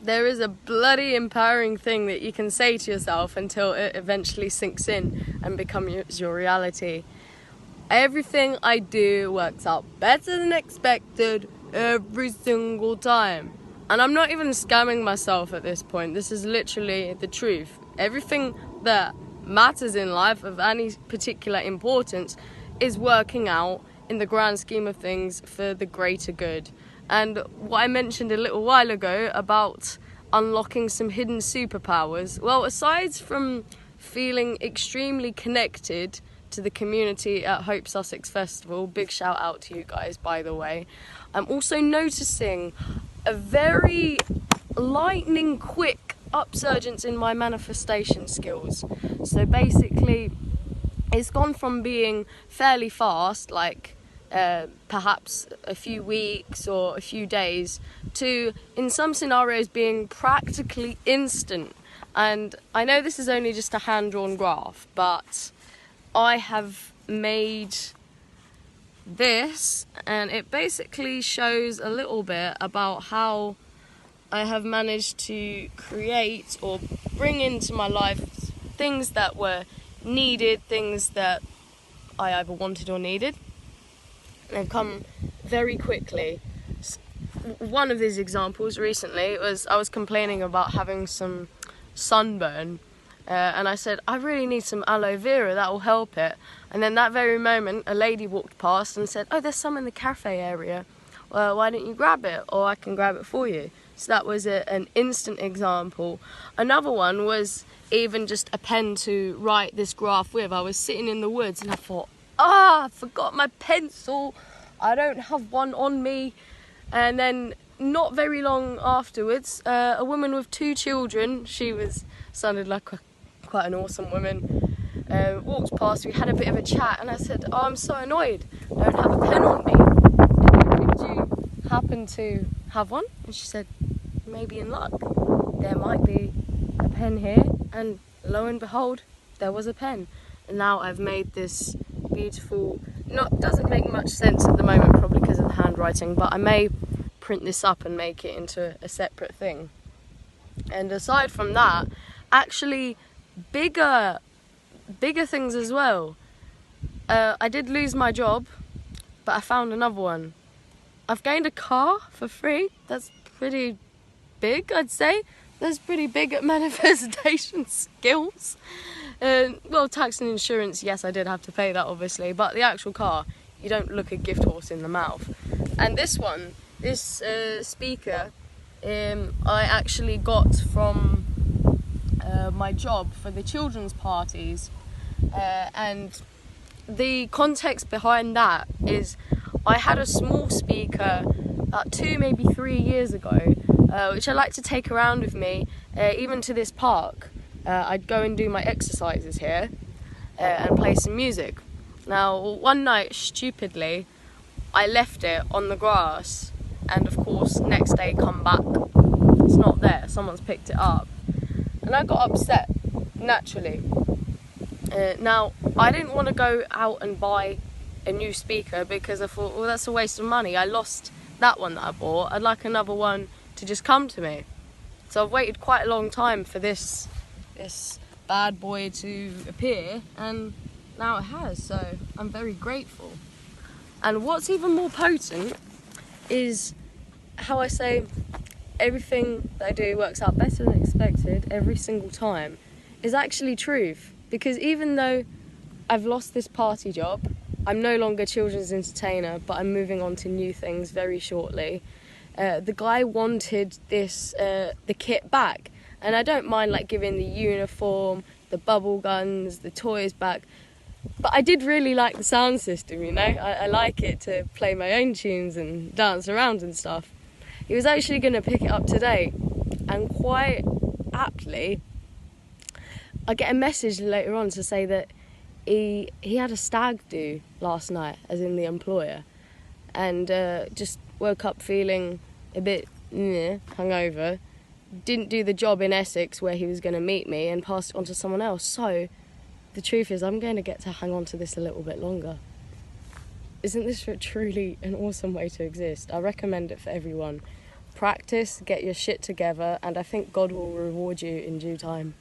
there is a bloody empowering thing that you can say to yourself until it eventually sinks in and becomes your reality. Everything I do works out better than expected every single time. And I'm not even scamming myself at this point. This is literally the truth. Everything that matters in life of any particular importance is working out in the grand scheme of things for the greater good. And what I mentioned a little while ago about unlocking some hidden superpowers, well, aside from feeling extremely connected to the community at Hope Sussex Festival, big shout out to you guys, by the way, I'm also noticing a very lightning quick upsurgence in my manifestation skills. So basically, it's gone from being fairly fast, like perhaps a few weeks or a few days, to in some scenarios being practically instant. And I know this is only just a hand-drawn graph, but I have made this, and it basically shows a little bit about how I have managed to create or bring into my life things that were needed, things that I either wanted or needed. They've come very quickly. One of these examples recently was I was complaining about having some sunburn, and I said, I really need some aloe vera, that will help it. And then that very moment, a lady walked past and said, oh, there's some in the cafe area. Well, why don't you grab it, or I can grab it for you. So that was an instant example. Another one was even just a pen to write this graph with. I was sitting in the woods and I thought, I forgot my pencil. I don't have one on me. And then not very long afterwards, a woman with 2 children, sounded like quite an awesome woman, walked past. We had a bit of a chat and I said, I'm so annoyed, I don't have a pen on me. Would you happen to have one? And she said, maybe in luck, there might be a pen here. And lo and behold, there was a pen. And now I've made this beautiful, doesn't make much sense at the moment, probably because of the handwriting, but I may print this up and make it into a separate thing. And aside from that, actually bigger things as well. I did lose my job, but I found another one. I've gained a car for free. That's pretty big, I'd say. That's pretty big at manifestation skills. Well, tax and insurance, yes, I did have to pay that, obviously, but the actual car, you don't look a gift horse in the mouth. And this speaker, I actually got from my job for the children's parties, and the context behind that is I had a small speaker about 2, maybe 3 years ago, which I like to take around with me, even to this park. I'd go and do my exercises here and play some music. Now, one night, stupidly, I left it on the grass, and of course, next day come back, it's not there, someone's picked it up. And I got upset, naturally. Now, I didn't want to go out and buy a new speaker because I thought, well, that's a waste of money. I lost that one that I bought. I'd like another one to just come to me. So I've waited quite a long time for this bad boy to appear, and now it has, so I'm very grateful. And what's even more potent is how I say everything that I do works out better than expected every single time is actually truth. Because even though I've lost this party job, I'm no longer children's entertainer, but I'm moving on to new things very shortly. The guy wanted the kit back, and I don't mind like giving the uniform, the bubble guns, the toys back, but I did really like the sound system, you know. I like it to play my own tunes and dance around and stuff. He was actually going to pick it up today, and quite aptly I get a message later on to say that he had a stag do last night, as in the employer, and just woke up feeling a bit hungover, didn't do the job in Essex where he was going to meet me, and passed it on to someone else. So the truth is, I'm going to get to hang on to this a little bit longer. Isn't this truly an awesome way to exist? I recommend it for everyone. practice, get your shit together, and I think God will reward you in due time.